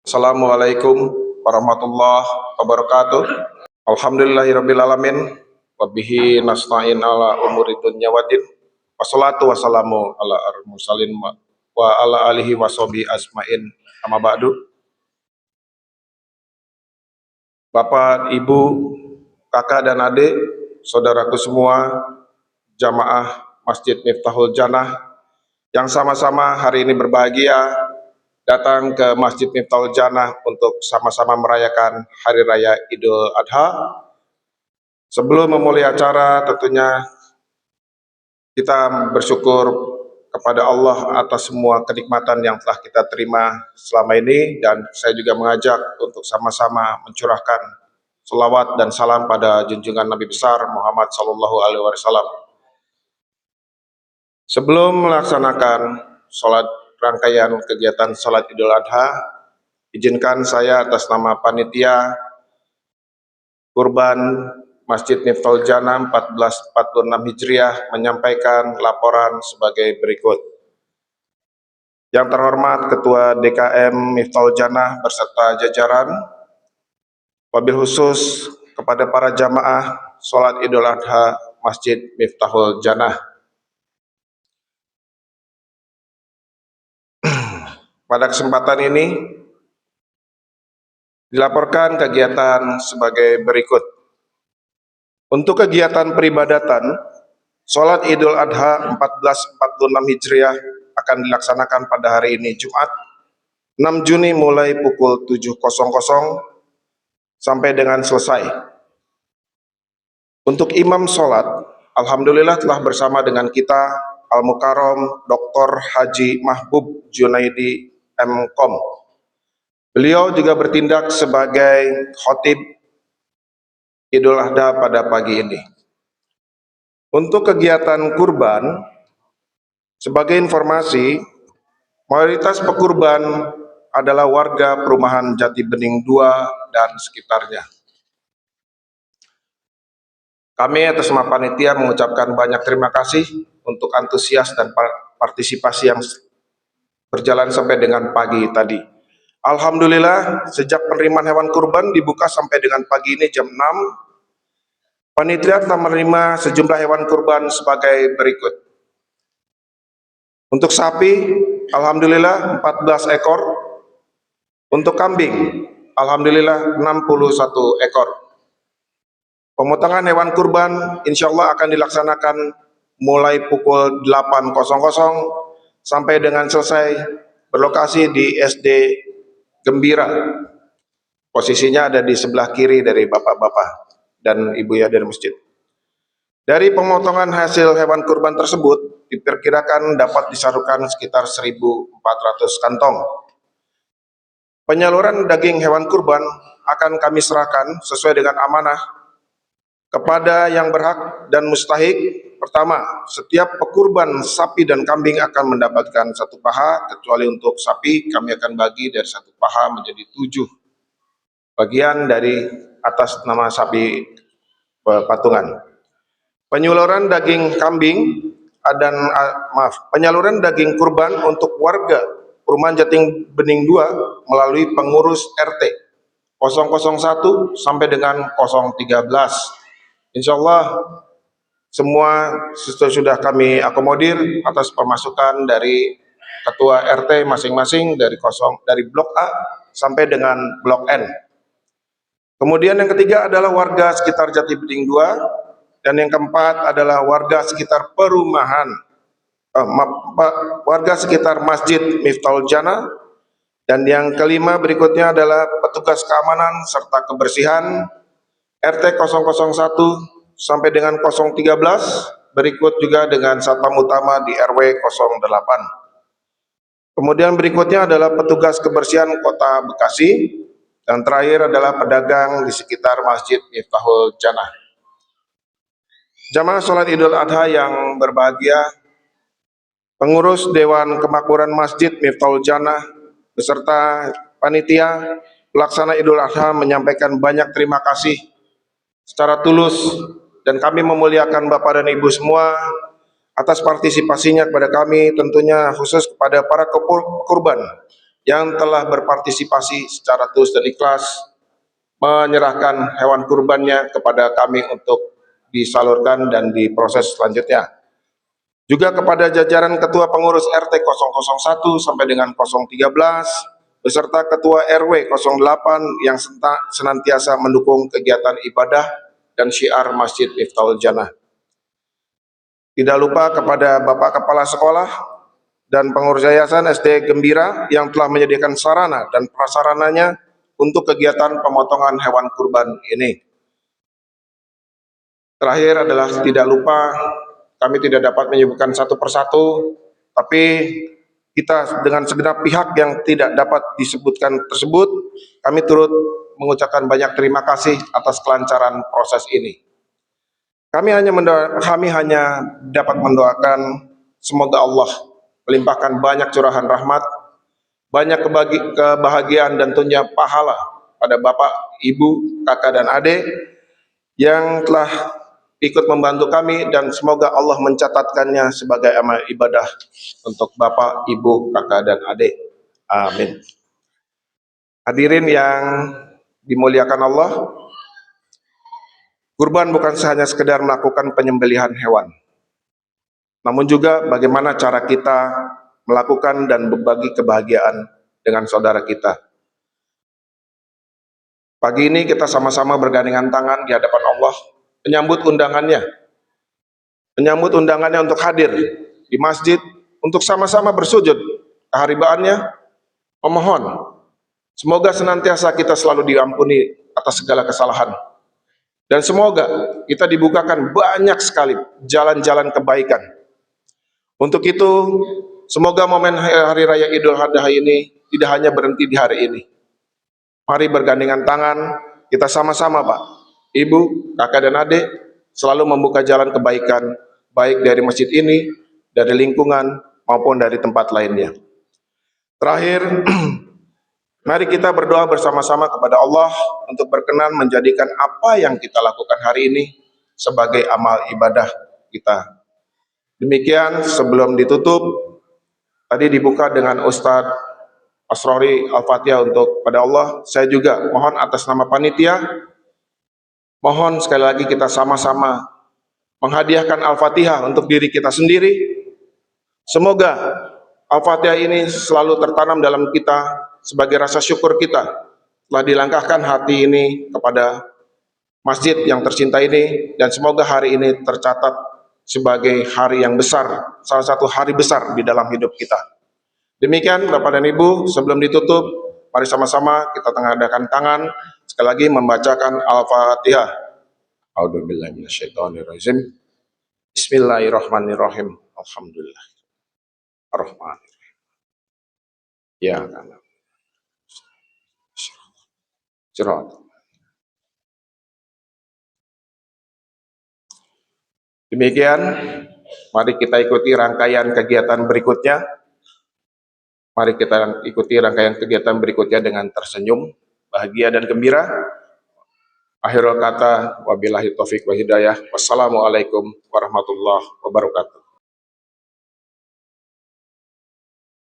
Assalamualaikum warahmatullahi wabarakatuh. Alhamdulillahirabbil alamin wa bihi nasta'in ala umuri dunya waddin. Wassalatu wassalamu ala mursalin wa ala alihi washabi asmain amma ba'du. Bapak, Ibu, kakak dan adik, saudaraku semua, jamaah Masjid Miftahul Jannah yang sama-sama hari ini berbahagia datang ke Masjid Miftahul Jannah untuk sama-sama merayakan Hari Raya Idul Adha. Sebelum memulai acara, tentunya kita bersyukur kepada Allah atas semua kenikmatan yang telah kita terima selama ini, dan saya juga mengajak untuk sama-sama mencurahkan selawat dan salam pada junjungan Nabi besar Muhammad SAW. Sebelum melaksanakan sholat rangkaian kegiatan sholat Idul Adha, izinkan saya atas nama panitia kurban Masjid Miftahul Jannah 1446 Hijriah menyampaikan laporan sebagai berikut. Yang terhormat Ketua DKM Miftahul Jannah beserta jajaran, wabil khusus kepada para jamaah sholat Idul Adha Masjid Miftahul Jannah. Pada kesempatan ini dilaporkan kegiatan sebagai berikut. Untuk kegiatan peribadatan, sholat Idul Adha 1446 Hijriah akan dilaksanakan pada hari ini Jumat 6 Juni mulai pukul 7.00 sampai dengan selesai. Untuk imam sholat, alhamdulillah telah bersama dengan kita Al-Mukarram Dr. Haji Mahbub Junaidi M.Com. Beliau juga bertindak sebagai khotib Idul Adha pada pagi ini. Untuk kegiatan kurban, sebagai informasi, mayoritas pekurban adalah warga perumahan Jati Bening 2 dan sekitarnya. Kami atas nama panitia mengucapkan banyak terima kasih untuk antusias dan partisipasi yang berjalan sampai dengan pagi tadi. Alhamdulillah, sejak penerimaan hewan kurban dibuka sampai dengan pagi ini jam 6, panitia telah menerima sejumlah hewan kurban sebagai berikut. Untuk sapi, alhamdulillah 14 ekor. Untuk kambing, alhamdulillah 61 ekor. Pemotongan hewan kurban insya Allah akan dilaksanakan mulai pukul 8.00 sampai dengan selesai, berlokasi di SD Gembira. Posisinya ada di sebelah kiri dari bapak-bapak dan ibu ya dari masjid. Dari pemotongan hasil hewan kurban tersebut diperkirakan dapat disalurkan sekitar 1.400 kantong. Penyaluran daging hewan kurban akan kami serahkan sesuai dengan amanah kepada yang berhak dan mustahik. Pertama, setiap pekurban sapi dan kambing akan mendapatkan 1 paha, kecuali untuk sapi kami akan bagi dari 1 paha menjadi 7 bagian dari atas nama sapi patungan. Penyaluran daging kambing penyaluran daging kurban untuk warga perumahan Jati Bening 2 melalui pengurus RT 001 sampai dengan 013. Insya Allah semua sudah kami akomodir atas pemasukan dari ketua RT masing-masing dari blok A sampai dengan blok N. Kemudian yang ketiga adalah warga sekitar Jati Bening 2, dan yang keempat adalah warga sekitar warga sekitar Masjid Miftahul Jannah, dan yang kelima berikutnya adalah petugas keamanan serta kebersihan RT 001 sampai dengan 013, berikut juga dengan satpam utama di RW 08. Kemudian berikutnya adalah petugas kebersihan Kota Bekasi, dan terakhir adalah pedagang di sekitar Masjid Miftahul Jannah. Jamaah sholat Idul Adha yang berbahagia, pengurus Dewan Kemakmuran Masjid Miftahul Jannah beserta panitia pelaksana Idul Adha menyampaikan banyak terima kasih secara tulus, dan kami memuliakan Bapak dan Ibu semua atas partisipasinya kepada kami, tentunya khusus kepada para kurban yang telah berpartisipasi secara tulus dan ikhlas menyerahkan hewan kurbannya kepada kami untuk disalurkan dan diproses selanjutnya. Juga kepada jajaran Ketua Pengurus RT 001 sampai dengan 013, beserta Ketua RW 08 yang senantiasa mendukung kegiatan ibadah dan syiar Masjid Miftahul Jannah. Tidak lupa kepada Bapak Kepala Sekolah dan pengurus yayasan SD Gembira yang telah menyediakan sarana dan prasarananya untuk kegiatan pemotongan hewan kurban ini. Terakhir adalah tidak lupa, kami tidak dapat menyebutkan satu persatu, tapi kita dengan segenap pihak yang tidak dapat disebutkan tersebut, kami turut mengucapkan banyak terima kasih atas kelancaran proses ini. Kami hanya dapat mendoakan semoga Allah melimpahkan banyak curahan rahmat, banyak kebahagiaan dan tentunya pahala pada Bapak, Ibu, Kakak dan Adik yang telah ikut membantu kami, dan semoga Allah mencatatkannya sebagai amal ibadah untuk Bapak, Ibu, Kakak dan Adik. Amin. Hadirin yang dimuliakan Allah, kurban bukan hanya sekedar melakukan penyembelihan hewan, namun juga bagaimana cara kita melakukan dan berbagi kebahagiaan dengan saudara kita. Pagi ini kita sama-sama bergandengan tangan di hadapan Allah, menyambut undangannya untuk hadir di masjid, untuk sama-sama bersujud keharibaannya, memohon semoga senantiasa kita selalu diampuni atas segala kesalahan. Dan semoga kita dibukakan banyak sekali jalan-jalan kebaikan. Untuk itu, semoga momen Hari Raya Idul Adha ini tidak hanya berhenti di hari ini. Mari bergandengan tangan, kita sama-sama Pak, Ibu, Kakak dan Adik, selalu membuka jalan kebaikan, baik dari masjid ini, dari lingkungan, maupun dari tempat lainnya. Terakhir, mari kita berdoa bersama-sama kepada Allah untuk berkenan menjadikan apa yang kita lakukan hari ini sebagai amal ibadah kita. Demikian, sebelum ditutup, tadi dibuka dengan Ustadz Asrori Al-Fatihah untuk pada Allah. Saya juga mohon atas nama panitia, mohon sekali lagi kita sama-sama menghadiahkan Al-Fatihah untuk diri kita sendiri. Semoga Al-Fatihah ini selalu tertanam dalam kita sebagai rasa syukur kita telah dilangkahkan hati ini kepada masjid yang tercinta ini, dan semoga hari ini tercatat sebagai hari yang besar, salah satu hari besar di dalam hidup kita. Demikian Bapak dan Ibu, sebelum ditutup, mari sama-sama kita tengahkan tangan, sekali lagi membacakan Al-Fatihah. A'udzubillahi minasyaitonirrajim. Bismillahirrahmanirrahim. Alhamdulillah. Ar-Rahmanirrahim. Ya kan. Sirat. Demikian, mari kita ikuti rangkaian kegiatan berikutnya. Mari kita ikuti rangkaian kegiatan berikutnya dengan tersenyum, bahagia dan gembira. Akhirul kata, wabillahi taufiq wa hidayah. Wassalamualaikum warahmatullahi wabarakatuh.